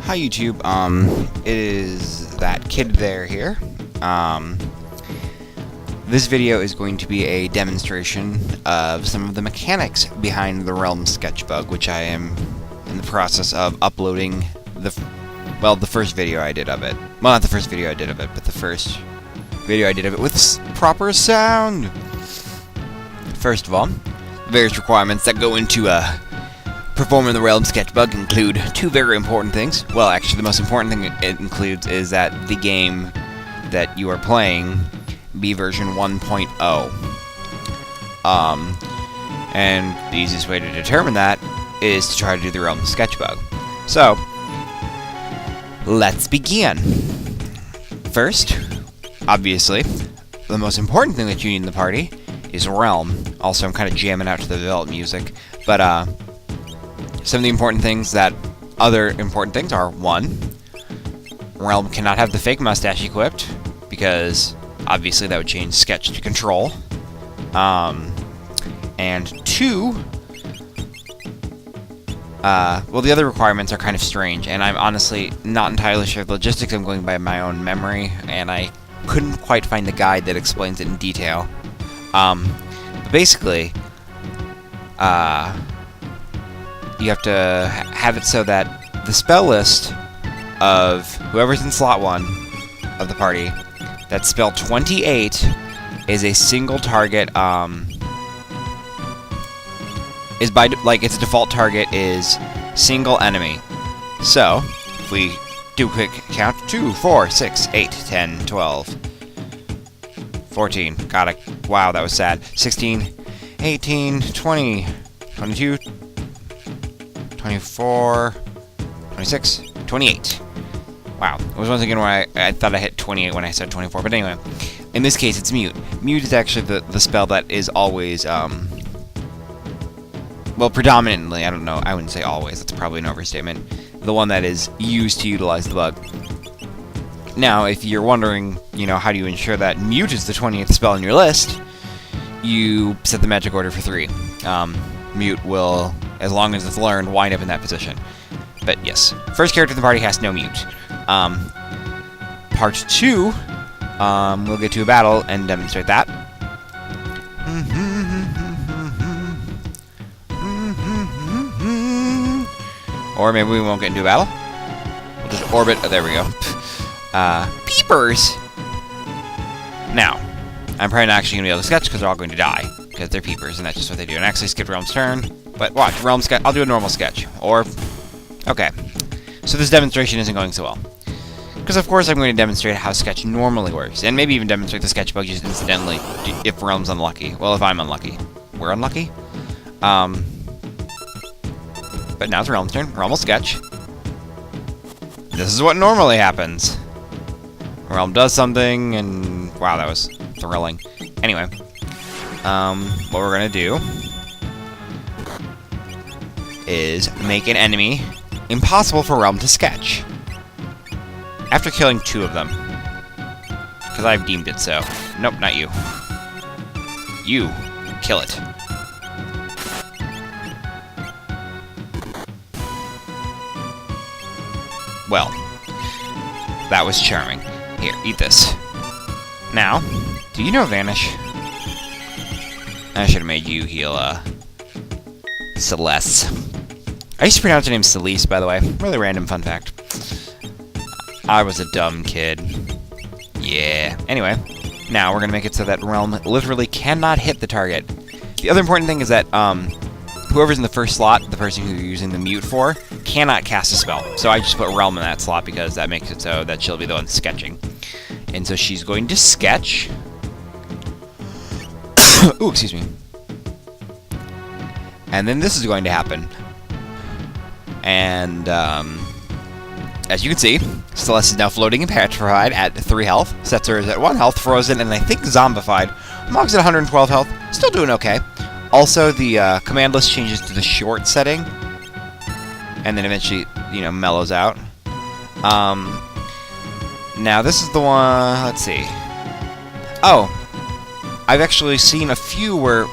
Hi YouTube, it is that kid there here. This video is going to be a demonstration of some of the mechanics behind the Relm Sketch Bug, which I am in the process of uploading the first video I did of it. Well, not the first video I did of it, but the first video I did of it with proper sound! First of all, the various requirements that go into performing the Relm Sketch Bug include two very important things. Well, actually, the most important thing it includes is that the game that you are playing be version 1.0. And the easiest way to determine that is to try to do the Relm Sketch Bug. So, let's begin. First, obviously, the most important thing that you need in the party is Relm. Also, I'm kind of jamming out to the development music, but some of the important things other important things are, 1, Relm cannot have the fake mustache equipped, because obviously that would change Sketch to Control. And 2, well, the other requirements are kind of strange, and I'm honestly not entirely sure of the logistics. I'm going by my own memory, and I couldn't quite find the guide that explains it in detail. But basically, you have to have it so that the spell list of whoever's in slot 1 of the party, that spell 28 is a single target, its default target is single enemy. So, if we do a quick count, 2, 4, 6, 8, 10, 12, 14, wow, that was sad, 16, 18, 20, 22, 24, 26, 28. Wow. It was once again when I thought I hit 28 when I said 24. But anyway, in this case, it's Mute. Mute is actually the spell that is always, well, predominantly, I don't know, I wouldn't say always, that's probably an overstatement, the one that is used to utilize the bug. Now, if you're wondering, how do you ensure that Mute is the 28th spell on your list, you set the magic order for 3. Mute will, as long as it's learned, wind up in that position. But yes, first character in the party has no Mute. Part 2, we'll get to a battle and demonstrate that. Or maybe we won't get into a battle. We'll just orbit. Oh, there we go. Peepers! Now, I'm probably not actually going to be able to sketch because they're all going to die. Because they're peepers, and that's just what they do. And actually skipped Relm's turn. But watch, Relm sketch. I'll do a normal sketch. Or, okay. So this demonstration isn't going so well. Because of course I'm going to demonstrate how Sketch normally works. And maybe even demonstrate the sketch bug just incidentally if Relm's unlucky. Well, if I'm unlucky. We're unlucky? But now it's Relm's turn. Relm will sketch. This is what normally happens. Relm does something, and wow, that was thrilling. Anyway, what we're gonna do is make an enemy impossible for Relm to sketch. After killing 2 of them. Because I've deemed it so. Nope, not you. You. Kill it. Well, that was charming. Here, eat this. Now, do you know Vanish? I should have made you heal, Celeste. I used to pronounce her name Celeste, by the way. Really random fun fact. I was a dumb kid. Yeah. Anyway, now we're gonna make it so that Relm literally cannot hit the target. The other important thing is that, whoever's in the first slot, the person who you're using the Mute for, cannot cast a spell. So I just put Relm in that slot because that makes it so that she'll be the one sketching. And so she's going to sketch. Ooh, excuse me. And then this is going to happen. And, as you can see, Celeste is now floating and petrified at 3 health. Setzer is at 1 health, frozen, and I think zombified. Mog's at 112 health, still doing okay. Also, the command list changes to the short setting, and then eventually, mellows out. Now this is the one, let's see. Oh, I've actually seen a few where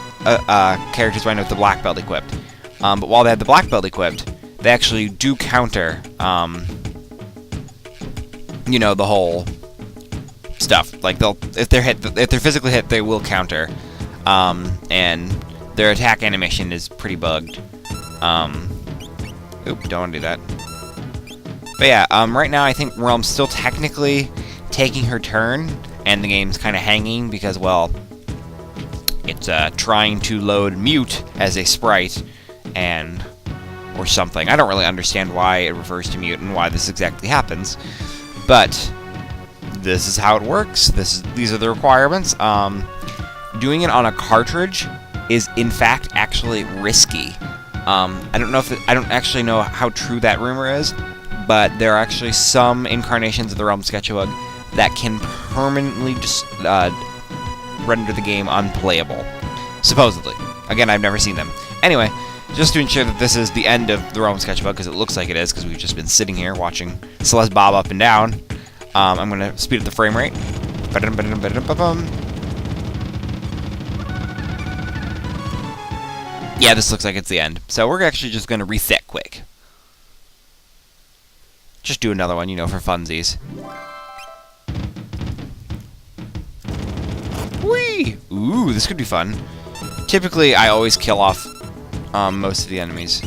characters wind up with the black belt equipped. But while they had the black belt equipped, they actually do counter you know, the whole stuff. Like, if they're physically hit, they will counter. And their attack animation is pretty bugged. Oop, don't want to do that. But yeah, right now I think Relm's still technically taking her turn, and the game's kind of hanging because, well, it's trying to load Mute as a sprite, or something. I don't really understand why it refers to Mute and why this exactly happens, but this is how it works. These are the requirements. Doing it on a cartridge is, in fact, actually risky. I don't actually know how true that rumor is, but there are actually some incarnations of the Relm Sketch Bug that can permanently just render the game unplayable. Supposedly. Again, I've never seen them. Anyway, just to ensure that this is the end of the Relm Sketch Bug, because it looks like it is, because we've just been sitting here watching Celeste bob up and down, I'm going to speed up the frame rate. Yeah, this looks like it's the end. So we're actually just going to reset quick. Just do another one, you know, for funsies. Whee! Ooh, this could be fun. Typically, I always kill off most of the enemies.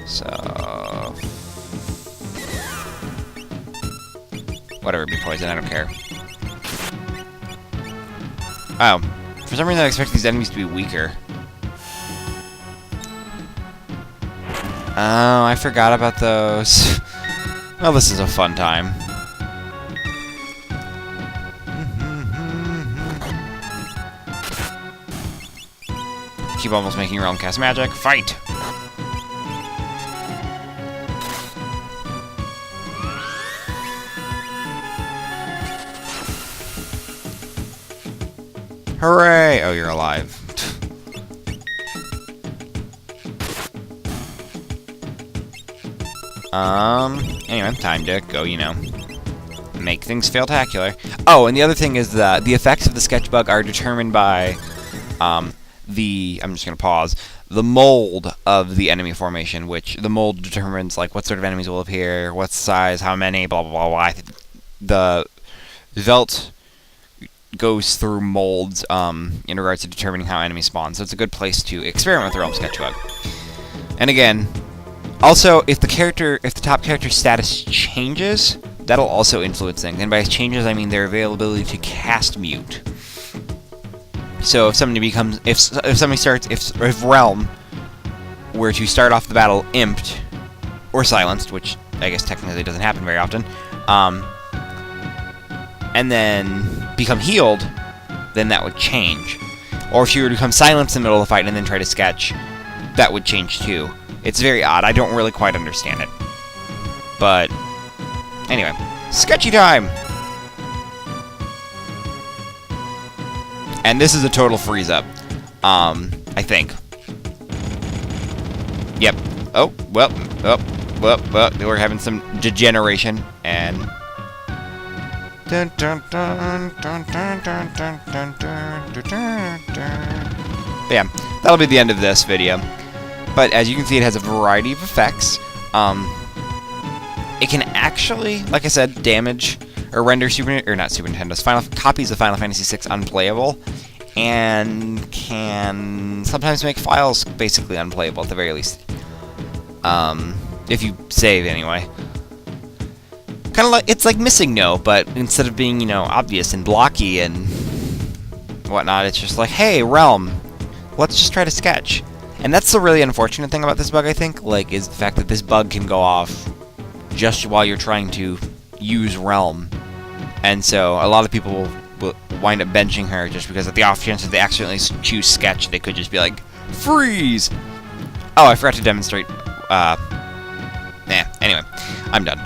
So... whatever, be poison, I don't care. Oh. For some reason I expect these enemies to be weaker. Oh, I forgot about those. Well, this is a fun time. Keep almost making Relm cast magic. Fight! Hooray! Oh, you're alive. Anyway, time to go, you know, make things fail-tacular. Oh, and the other thing is that the effects of the sketch bug are determined by, I'm just gonna pause, the mold of the enemy formation, which the mold determines, like, what sort of enemies will appear, what size, how many, blah, blah, blah, blah. The Velt goes through molds, in regards to determining how enemies spawn, so it's a good place to experiment with the Relm Sketch Bug. And again, also, if the top character's status changes, that'll also influence things. And by changes, I mean their availability to cast Mute. So if somebody becomes, if Relm were to start off the battle imped or silenced, which I guess technically doesn't happen very often, and then become healed, then that would change. Or if she were to become silenced in the middle of the fight and then try to sketch, that would change too. It's very odd. I don't really quite understand it. But, anyway. Sketchy time! And this is a total freeze-up. I think. Yep. Oh, well, we're having some degeneration, and... Dun, dun, dun, dun, dun, dun, dun, dun, dun, dun, dun, dun. But yeah, that'll be the end of this video. But as you can see, it has a variety of effects. It can actually, like I said, damage or render copies of Final Fantasy VI unplayable, and can sometimes make files basically unplayable at the very least. If you save anyway. Kind of like, it's like Missing No, but instead of being, you know, obvious and blocky and whatnot, it's just like, hey, Relm, let's just try to sketch. And that's the really unfortunate thing about this bug, I think, like, is the fact that this bug can go off just while you're trying to use Relm. And so a lot of people will wind up benching her just because at the off chance that they accidentally choose sketch, they could just be like, freeze! Oh, I forgot to demonstrate, anyway, I'm done.